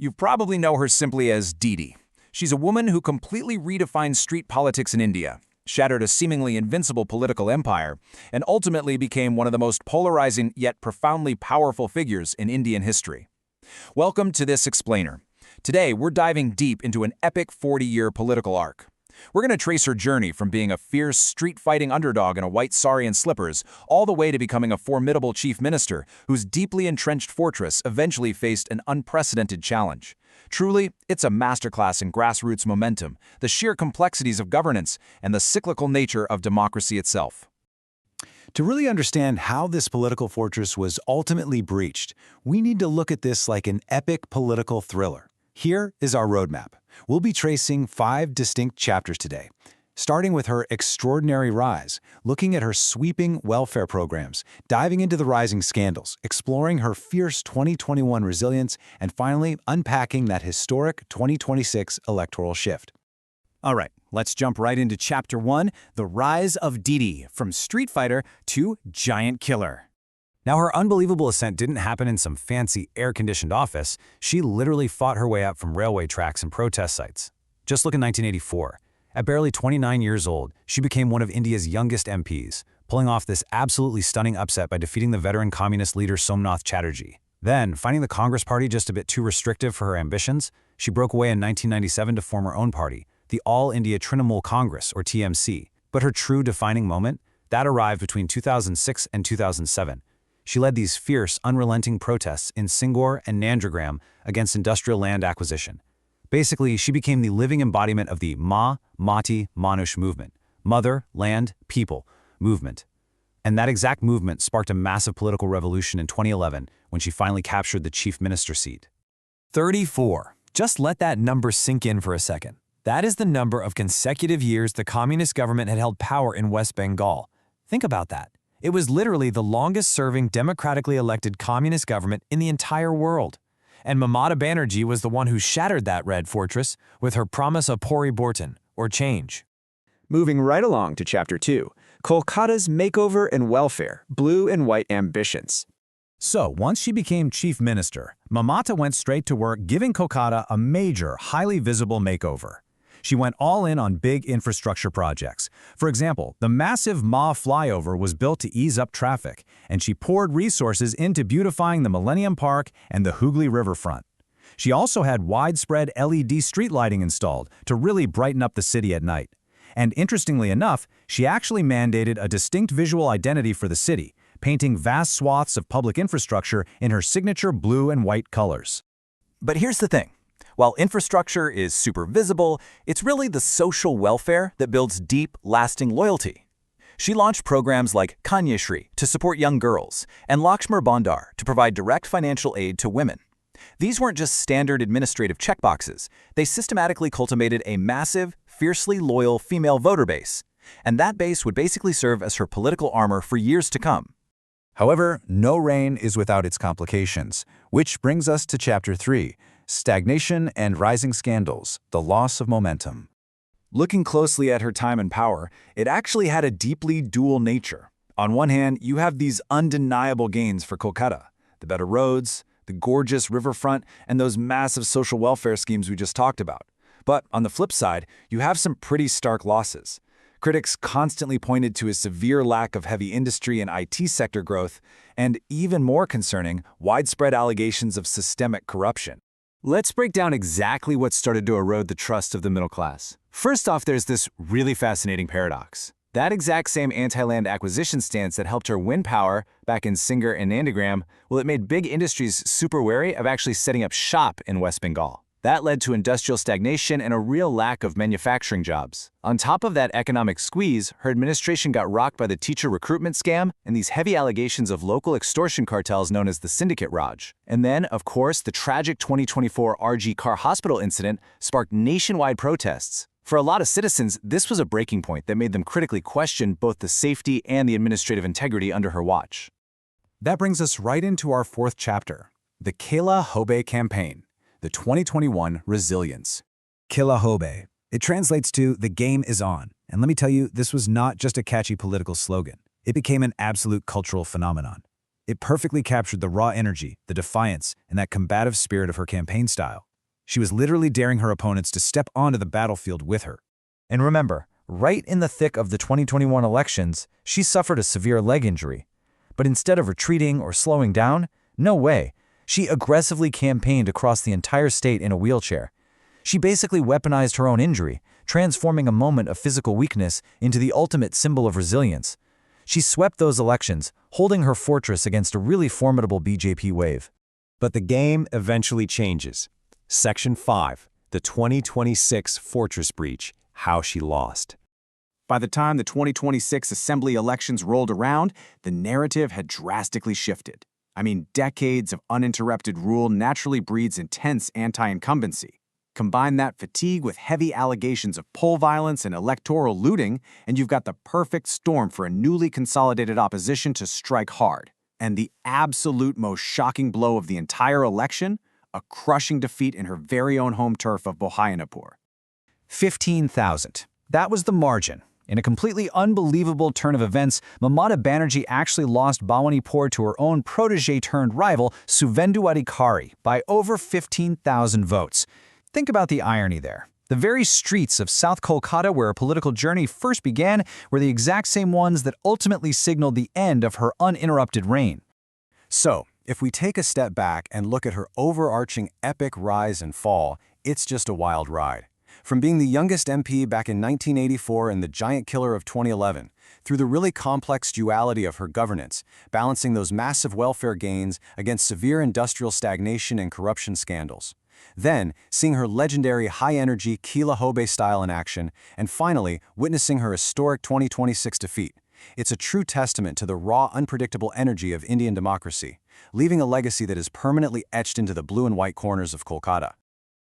You probably know her simply as Didi. She's a woman who completely redefined street politics in India, shattered a seemingly invincible political empire, and ultimately became one of the most polarizing yet profoundly powerful figures in Indian history. Welcome to this explainer. Today, we're diving deep into an epic 40-year political arc. We're going to trace her journey from being a fierce, street-fighting underdog in a white sari and slippers, all the way to becoming a formidable chief minister whose deeply entrenched fortress eventually faced an unprecedented challenge. Truly, it's a masterclass in grassroots momentum, the sheer complexities of governance, and the cyclical nature of democracy itself. To really understand how this political fortress was ultimately breached, we need to look at this like an epic political thriller. Here is our roadmap. We'll be tracing 5 distinct chapters today, starting with her extraordinary rise, looking at her sweeping welfare programs, diving into the rising scandals, exploring her fierce 2021 resilience, and finally unpacking that historic 2026 electoral shift. All right, let's jump right into Chapter 1, The Rise of Didi, from street fighter to giant killer. Now, her unbelievable ascent didn't happen in some fancy air-conditioned office. She literally fought her way up from railway tracks and protest sites. Just look at 1984. At barely 29 years old, she became one of India's youngest MPs, pulling off this absolutely stunning upset by defeating the veteran communist leader Somnath Chatterjee. Then, finding the Congress Party just a bit too restrictive for her ambitions, she broke away in 1997 to form her own party, the All India Trinamool Congress, or TMC. But her true defining moment? That arrived between 2006 and 2007. She led these fierce, unrelenting protests in Singapore and Nandragram against industrial land acquisition. Basically, she became the living embodiment of the Mati Manush movement, Mother, Land, People movement. And that exact movement sparked a massive political revolution in 2011 when she finally captured the chief minister seat. 34. Just let that number sink in for a second. That is the number of consecutive years the communist government had held power in West Bengal. Think about that. It was literally the longest-serving democratically elected communist government in the entire world. And Mamata Banerjee was the one who shattered that red fortress with her promise of Poriborton, or change. Moving right along to Chapter 2, Kolkata's makeover and welfare, blue and white ambitions. So, once she became chief minister, Mamata went straight to work giving Kolkata a major, highly visible makeover. She went all in on big infrastructure projects. For example, the massive Ma flyover was built to ease up traffic, and she poured resources into beautifying the Millennium Park and the Hooghly riverfront. She also had widespread LED street lighting installed to really brighten up the city at night. And interestingly enough, she actually mandated a distinct visual identity for the city, painting vast swaths of public infrastructure in her signature blue and white colors. But here's the thing. While infrastructure is super visible, it's really the social welfare that builds deep, lasting loyalty. She launched programs like Kanyashri to support young girls and Lakshmar Bandar to provide direct financial aid to women. These weren't just standard administrative checkboxes. They systematically cultivated a massive, fiercely loyal female voter base, and that base would basically serve as her political armor for years to come. However, no reign is without its complications, which brings us to Chapter 3, Stagnation and Rising Scandals, the Loss of Momentum. Looking closely at her time and power, it actually had a deeply dual nature. On one hand, you have these undeniable gains for Kolkata, the better roads, the gorgeous riverfront, and those massive social welfare schemes we just talked about. But on the flip side, you have some pretty stark losses. Critics constantly pointed to a severe lack of heavy industry and IT sector growth, and even more concerning, widespread allegations of systemic corruption. Let's break down exactly what started to erode the trust of the middle class. First off, there's this really fascinating paradox. That exact same anti-land acquisition stance that helped her win power back in Singapore and Nandragram, well, it made big industries super wary of actually setting up shop in West Bengal. That led to industrial stagnation and a real lack of manufacturing jobs. On top of that economic squeeze, her administration got rocked by the teacher recruitment scam and these heavy allegations of local extortion cartels known as the Syndicate Raj. And then, of course, the tragic 2024 RG Car Hospital incident sparked nationwide protests. For a lot of citizens, this was a breaking point that made them critically question both the safety and the administrative integrity under her watch. That brings us right into our 4th chapter, the Kela Hobe Campaign, the 2021 Resilience. Kila Hobe. It translates to "the game is on." And let me tell you, this was not just a catchy political slogan. It became an absolute cultural phenomenon. It perfectly captured the raw energy, the defiance, and that combative spirit of her campaign style. She was literally daring her opponents to step onto the battlefield with her. And remember, right in the thick of the 2021 elections, she suffered a severe leg injury. But instead of retreating or slowing down, no way. She aggressively campaigned across the entire state in a wheelchair. She basically weaponized her own injury, transforming a moment of physical weakness into the ultimate symbol of resilience. She swept those elections, holding her fortress against a really formidable BJP wave. But the game eventually changes. Section 5, the 2026 Fortress Breach, How She Lost. By the time the 2026 assembly elections rolled around, the narrative had drastically shifted. I mean, decades of uninterrupted rule naturally breeds intense anti-incumbency. Combine that fatigue with heavy allegations of poll violence and electoral looting, and you've got the perfect storm for a newly consolidated opposition to strike hard. And the absolute most shocking blow of the entire election? A crushing defeat in her very own home turf of Bhojanapur. 15,000. That was the margin. In a completely unbelievable turn of events, Mamata Banerjee actually lost Bhawanipur to her own protege-turned-rival, Suvendu Adhikari, by over 15,000 votes. Think about the irony there. The very streets of South Kolkata where her political journey first began were the exact same ones that ultimately signaled the end of her uninterrupted reign. So, if we take a step back and look at her overarching epic rise and fall, it's just a wild ride. From being the youngest MP back in 1984 and the giant killer of 2011, through the really complex duality of her governance, balancing those massive welfare gains against severe industrial stagnation and corruption scandals. Then, seeing her legendary high-energy Kila Hobe style in action, and finally, witnessing her historic 2026 defeat. It's a true testament to the raw, unpredictable energy of Indian democracy, leaving a legacy that is permanently etched into the blue and white corners of Kolkata.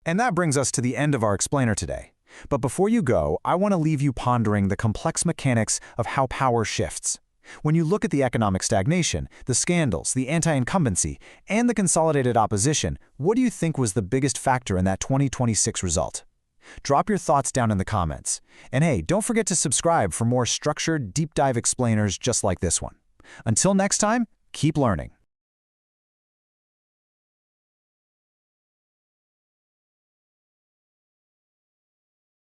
And that brings us to the end of our explainer today. But before you go, I want to leave you pondering the complex mechanics of how power shifts. When you look at the economic stagnation, the scandals, the anti-incumbency, and the consolidated opposition, what do you think was the biggest factor in that 2026 result? Drop your thoughts down in the comments. And hey, don't forget to subscribe for more structured, deep dive explainers just like this one. Until next time, keep learning.